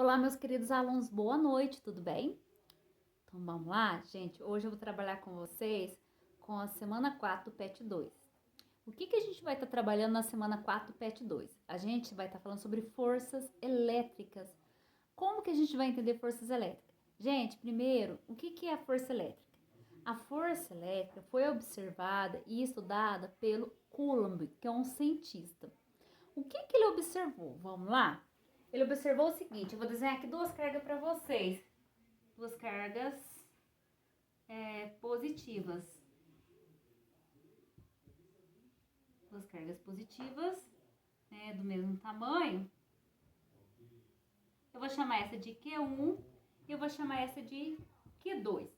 Olá, meus queridos alunos, boa noite, tudo bem? Então vamos lá, gente. Hoje eu vou trabalhar com vocês com a semana 4 do PET 2. O que a gente vai estar trabalhando na semana 4 do PET 2? A gente vai estar falando sobre forças elétricas. Como que a gente vai entender forças elétricas? Gente, primeiro, o que é a força elétrica? A força elétrica foi observada e estudada pelo Coulomb, que é um cientista. O que ele observou? Vamos lá? Ele observou o seguinte, eu vou desenhar aqui duas cargas para vocês. Duas cargas positivas. Duas cargas positivas, né, do mesmo tamanho. Eu vou chamar essa de Q1 e eu vou chamar essa de Q2.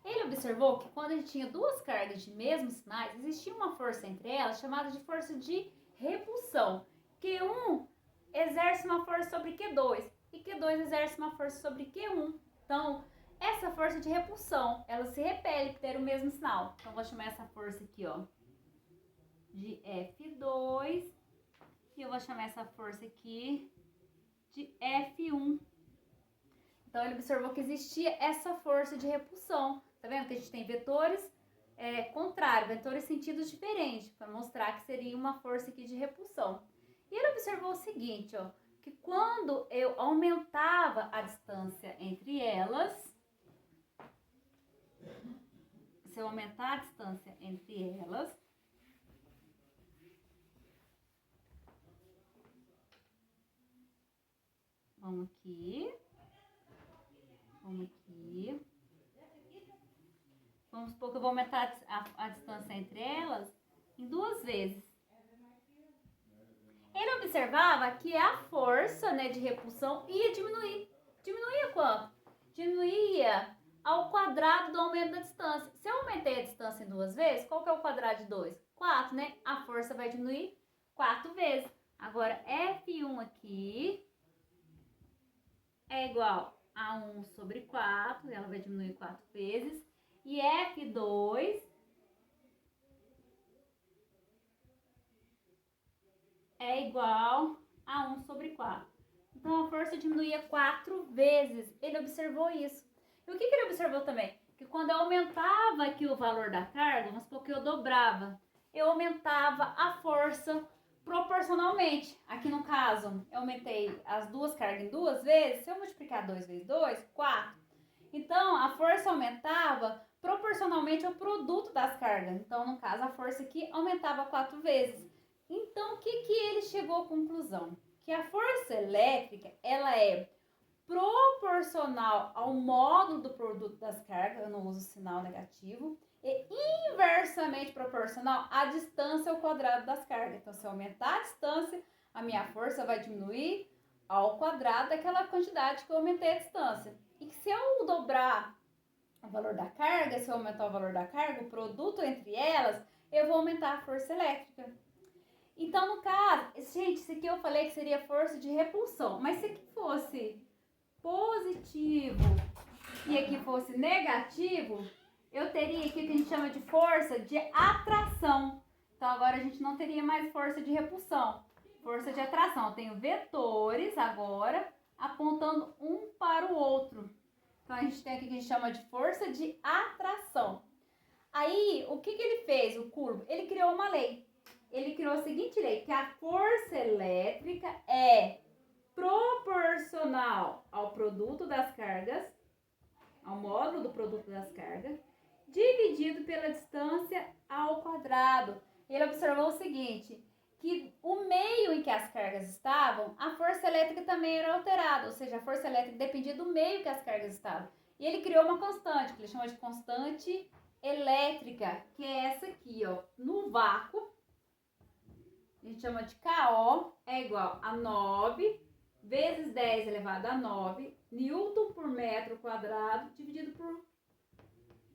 Ele observou que quando a gente tinha duas cargas de mesmos sinais, existia uma força entre elas chamada de força de repulsão. Q1 exerce uma força sobre Q2 e Q2 exerce uma força sobre Q1. Então, essa força de repulsão, ela se repele por ter o mesmo sinal. Então, vou chamar essa força aqui, ó, de F2 e eu vou chamar essa força aqui de F1. Então, ele observou que existia essa força de repulsão. Tá vendo que a gente tem vetores contrários, vetores em sentidos diferentes, para mostrar que seria uma força aqui de repulsão. E ele observou o seguinte, ó, que quando eu aumentava a distância entre elas, se eu aumentar a distância entre elas, vamos aqui, vamos supor que eu vou aumentar a distância entre elas em 2 vezes. Ele observava que a força, né, de repulsão ia diminuir. Diminuía quanto? Diminuía ao quadrado do aumento da distância. Se eu aumentei a distância em 2 vezes, qual que é o quadrado de 2? 4, né? A força vai diminuir 4 vezes. Agora, F1 aqui é igual a 1 sobre 4, ela vai diminuir 4 vezes. E F2 é igual a 1 sobre 4. Então, a força diminuía 4 vezes. Ele observou isso. E o que ele observou também? Que quando eu aumentava aqui o valor da carga, vamos supor que eu dobrava, eu aumentava a força proporcionalmente. Aqui no caso, eu aumentei as duas cargas em 2 vezes. Se eu multiplicar 2 vezes 2, 4. Então, a força aumentava proporcionalmente ao produto das cargas. Então, no caso, a força aqui aumentava 4 vezes. Então, o que ele chegou à conclusão? Que a força elétrica, ela é proporcional ao módulo do produto das cargas, eu não uso sinal negativo, e inversamente proporcional à distância ao quadrado das cargas. Então, se eu aumentar a distância, a minha força vai diminuir ao quadrado daquela quantidade que eu aumentei a distância. E se eu dobrar o valor da carga, se eu aumentar o valor da carga, o produto entre elas, eu vou aumentar a força elétrica. Então, no caso, gente, isso aqui eu falei que seria força de repulsão, mas se aqui fosse positivo e aqui fosse negativo, eu teria aqui o que a gente chama de força de atração. Então, agora a gente não teria mais força de repulsão, força de atração. Eu tenho vetores agora apontando um para o outro. Então, a gente tem aqui o que a gente chama de força de atração. Aí, o que ele fez, o Coulomb? Ele criou uma lei. Ele criou a seguinte lei, que a força elétrica é proporcional ao produto das cargas, ao módulo do produto das cargas, dividido pela distância ao quadrado. Ele observou o seguinte, que o meio em que as cargas estavam, a força elétrica também era alterada, ou seja, a força elétrica dependia do meio que as cargas estavam. E ele criou uma constante, que ele chama de constante elétrica, que é essa aqui, ó, no vácuo, a gente chama de KO, é igual a 9 vezes 10 elevado a 9 Newton por metro quadrado dividido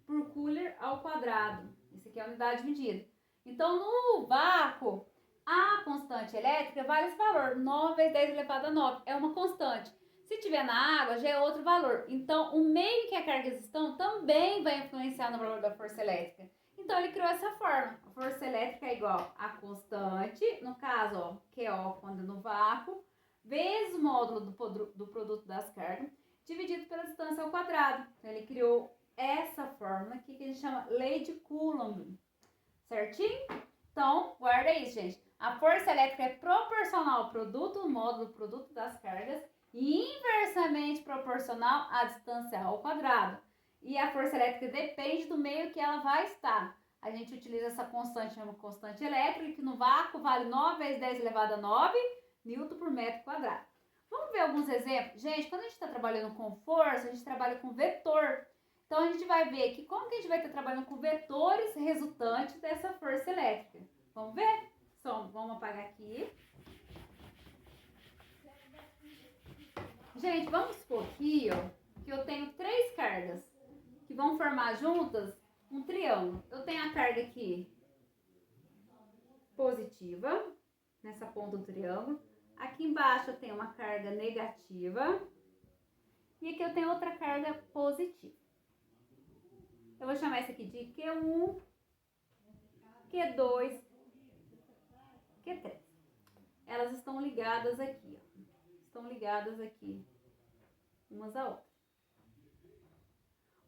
por Coulomb ao quadrado. Isso aqui é a unidade de medida. Então, no vácuo, a constante elétrica vale esse valor, 9 vezes 10 elevado a 9, é uma constante. Se tiver na água, já é outro valor. Então, o meio que as cargas estão também vai influenciar no valor da força elétrica. Então, ele criou essa forma. A força elétrica é igual a constante, no caso, ó, QO quando no vácuo, vezes o módulo do produto das cargas, dividido pela distância ao quadrado. Então, ele criou essa fórmula aqui que a gente chama lei de Coulomb. Certinho? Então, guarda isso, gente. A força elétrica é proporcional ao produto, módulo do produto das cargas, e inversamente proporcional à distância ao quadrado. E a força elétrica depende do meio que ela vai estar. A gente utiliza essa constante, chama constante elétrica, que no vácuo vale 9 vezes 10 elevado a 9 newton por metro quadrado. Vamos ver alguns exemplos? Gente, quando a gente está trabalhando com força, a gente trabalha com vetor. Então, a gente vai ver aqui como que a gente vai estar trabalhando com vetores resultantes dessa força elétrica. Vamos ver? Então, vamos apagar aqui. Gente, vamos supor aqui, ó, que eu tenho 3 cargas que vão formar juntas um triângulo. Eu tenho a carga aqui positiva, nessa ponta do triângulo. Aqui embaixo eu tenho uma carga negativa. E aqui eu tenho outra carga positiva. Eu vou chamar esse aqui de Q1, Q2, Q3. Elas estão ligadas aqui, ó. Estão ligadas aqui, umas a outras.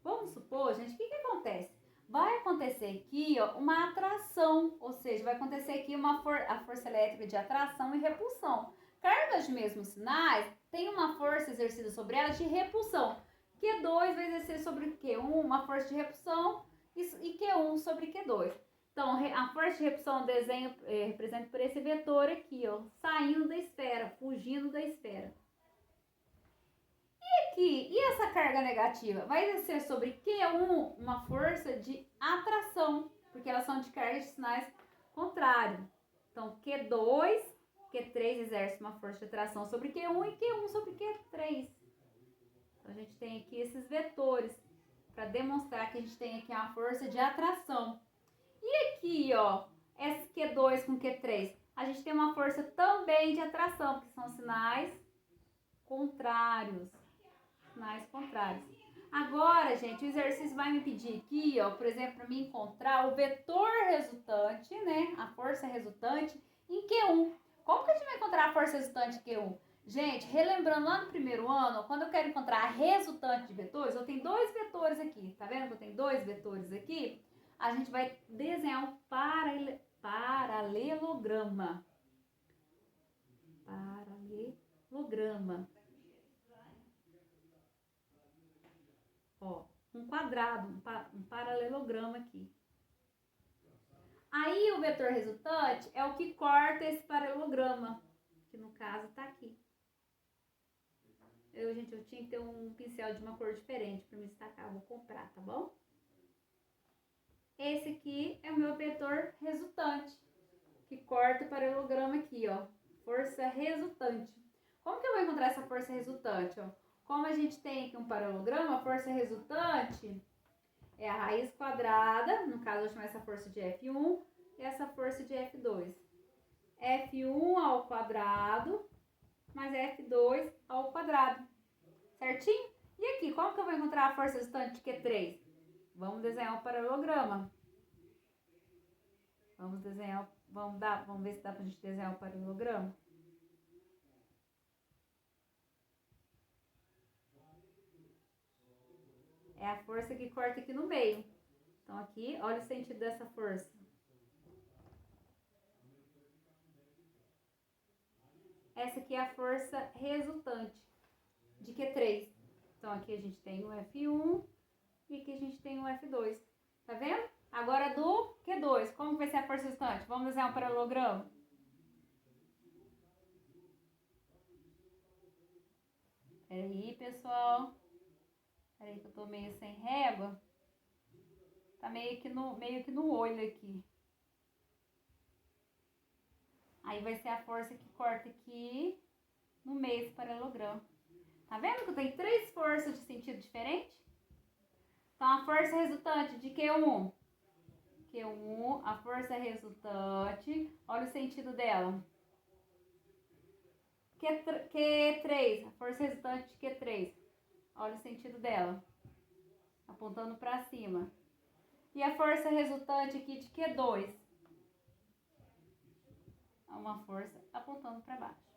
Vamos supor, gente, o que acontece? Vai acontecer aqui, ó, uma atração, ou seja, vai acontecer aqui a força elétrica de atração e repulsão. Cargas de mesmos sinais têm uma força exercida sobre elas de repulsão. Q2 vai exercer sobre Q1 uma força de repulsão e Q1 sobre Q2. Então, a força de repulsão eu desenho, represento por esse vetor aqui, ó, saindo da esfera, fugindo da esfera. E aqui, e essa carga negativa? Vai exercer sobre Q1 uma força de atração, porque elas são de cargas de sinais contrários. Então, Q2, Q3 exerce uma força de atração sobre Q1 e Q1 sobre Q3. Então, a gente tem aqui esses vetores para demonstrar que a gente tem aqui uma força de atração. E aqui, ó, esse Q2 com Q3, a gente tem uma força também de atração, porque são sinais contrários. Sinais contrários. Agora, gente, o exercício vai me pedir aqui, ó, por exemplo, para mim encontrar o vetor resultante, né, a força resultante em Q1. Como que a gente vai encontrar a força resultante em Q1? Gente, relembrando lá no primeiro ano, quando eu quero encontrar a resultante de vetores, eu tenho 2 vetores aqui, tá vendo que eu tenho 2 vetores aqui? A gente vai desenhar um paralelograma. Paralelograma. Ó, um quadrado, um paralelograma aqui. Aí o vetor resultante é o que corta esse paralelograma, que no caso tá aqui. Gente, eu tinha que ter um pincel de uma cor diferente para me destacar, vou comprar, tá bom? Esse aqui é o meu vetor resultante, que corta o paralelograma aqui, ó. Força resultante. Como que eu vou encontrar essa força resultante, ó? Como a gente tem aqui um paralelograma, a força resultante é a raiz quadrada, no caso eu vou chamar essa força de F1 e essa força de F2. F1 ao quadrado mais F2 ao quadrado. Certinho? E aqui, como que eu vou encontrar a força resultante de Q3? Vamos desenhar um paralelograma. Vamos ver se dá pra gente desenhar um paralelograma. É a força que corta aqui no meio. Então aqui, olha o sentido dessa força. Essa aqui é a força resultante de Q3. Então aqui a gente tem o F1 e aqui a gente tem o F2. Tá vendo? Agora do Q2, como vai ser a força resultante? Vamos desenhar um paralelograma? Peraí, pessoal. Peraí que eu tô meio sem régua. Tá meio que no olho aqui. Aí vai ser a força que corta aqui no meio desse paralelograma. Tá vendo que eu tenho 3 forças de sentido diferente? Então, a força resultante de Q1. Q1, a força resultante, olha o sentido dela. Q3, a força resultante de Q3, olha o sentido dela. Apontando para cima. E a força resultante aqui de Q2, uma força apontando para baixo.